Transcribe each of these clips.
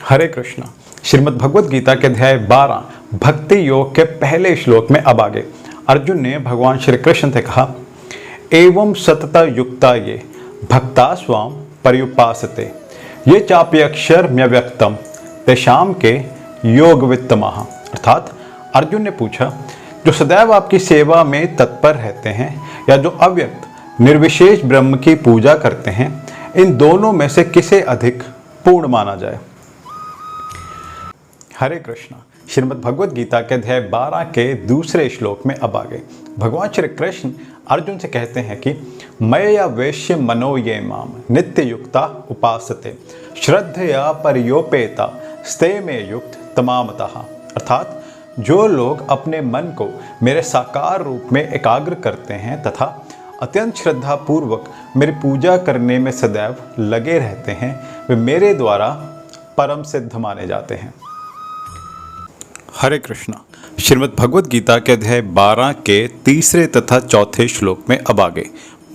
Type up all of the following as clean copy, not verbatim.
हरे कृष्ण। श्रीमद् भगवद गीता के अध्याय 12 भक्ति योग के पहले श्लोक में अब आगे अर्जुन ने भगवान श्री कृष्ण से कहा, एवं सतता युक्ता ये भक्ता स्वाम पर्युपासते ये चाप्यक्षर म्यव्यक्तम तेषाम के योग वित्तमः। अर्थात अर्जुन ने पूछा, जो सदैव आपकी सेवा में तत्पर रहते हैं या जो अव्यक्त निर्विशेष ब्रह्म की पूजा करते हैं, इन दोनों में से किसे अधिक पूर्ण माना जाए। हरे कृष्ण। श्रीमद् भगवद गीता के अध्याय 12 के दूसरे श्लोक में अब आगे भगवान श्री कृष्ण अर्जुन से कहते हैं कि मया वेश्य मनो ये माम नित्य युक्ता उपासते श्रद्धया परियोपेता स्ते में युक्त तमामतः। अर्थात जो लोग अपने मन को मेरे साकार रूप में एकाग्र करते हैं तथा अत्यंत श्रद्धा पूर्वक मेरी पूजा करने में सदैव लगे रहते हैं, वे मेरे द्वारा परम सिद्ध माने जाते हैं। हरे कृष्ण। श्रीमद् भगवद गीता के अध्याय 12 के तीसरे तथा चौथे श्लोक में अब आगे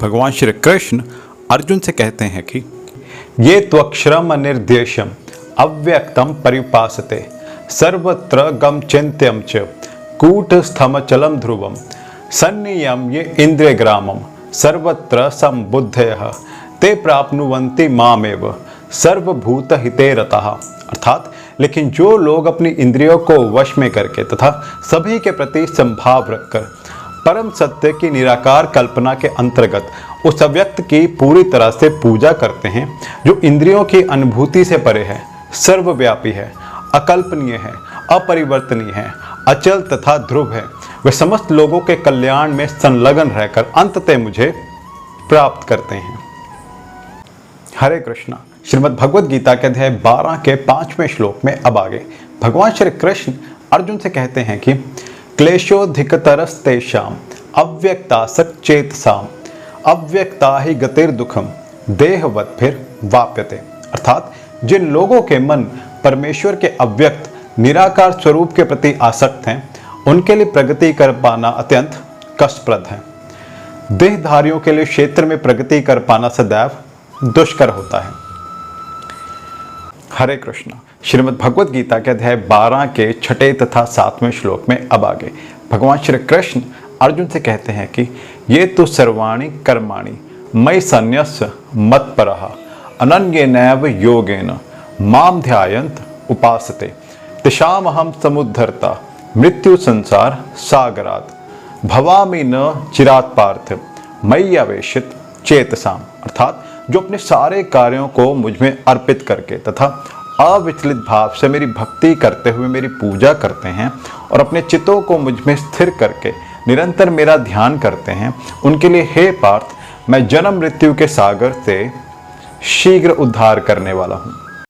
भगवान श्री कृष्ण अर्जुन से कहते हैं कि ये त्वक्षरम अनिर्देशम अव्यक्तम परिपासते सर्वत्र गम चिंत्यम च कूटस्थम चलम ध्रुवम सन्नियम ये इंद्रिय ग्रामम सर्वत्र संबुद्धयः ते प्राप्नुवन्ति मामेव सर्वभूत हिते रतः। अर्थात लेकिन जो लोग अपनी इंद्रियों को वश में करके तथा सभी के प्रति संभाव रखकर परम सत्य की निराकार कल्पना के अंतर्गत उस अव्यक्त की पूरी तरह से पूजा करते हैं, जो इंद्रियों की अनुभूति से परे है, सर्वव्यापी है, अकल्पनीय है, अपरिवर्तनीय है, अचल तथा ध्रुव है, वे समस्त लोगों के कल्याण में संलग्न रहकर अंततः मुझे प्राप्त करते हैं। हरे कृष्णा। श्रीमद् भगवद गीता के अध्याय 12 के 5वें श्लोक में अब आगे भगवान श्री कृष्ण अर्जुन से कहते हैं कि क्लेशोधिकतरस्तेषाम अव्यक्तासक्त चेतसाम अव्यक्ता ही गतिर दुखम देहवत फिर वाप्यते। अर्थात जिन लोगों के मन परमेश्वर के अव्यक्त निराकार स्वरूप के प्रति आसक्त हैं, उनके लिए प्रगति कर पाना अत्यंत कष्टप्रद है। देहधारियों के लिए क्षेत्र में प्रगति कर पाना सदैव दुष्कर होता है। हरे कृष्ण। श्रीमद् भगवद गीता के अध्याय 12 के 6 तथा 7वें श्लोक में अब आगे भगवान श्री कृष्ण अर्जुन से कहते हैं कि ये तो सर्वाणि कर्माणि मयि सन्न्यस्य मत्परः अनन्येनैव योगेन माम ध्यायन्त उपासते तेषामहं समुद्धर्ता मृत्यु संसार सागरात् भवामि न चिरात् पार्थ मयि आवेशित चेतसाम। अर्थात जो अपने सारे कार्यों को मुझ में अर्पित करके तथा अविचलित भाव से मेरी भक्ति करते हुए मेरी पूजा करते हैं और अपने चित्तों को मुझ में स्थिर करके निरंतर मेरा ध्यान करते हैं, उनके लिए हे पार्थ मैं जन्म मृत्यु के सागर से शीघ्र उद्धार करने वाला हूँ।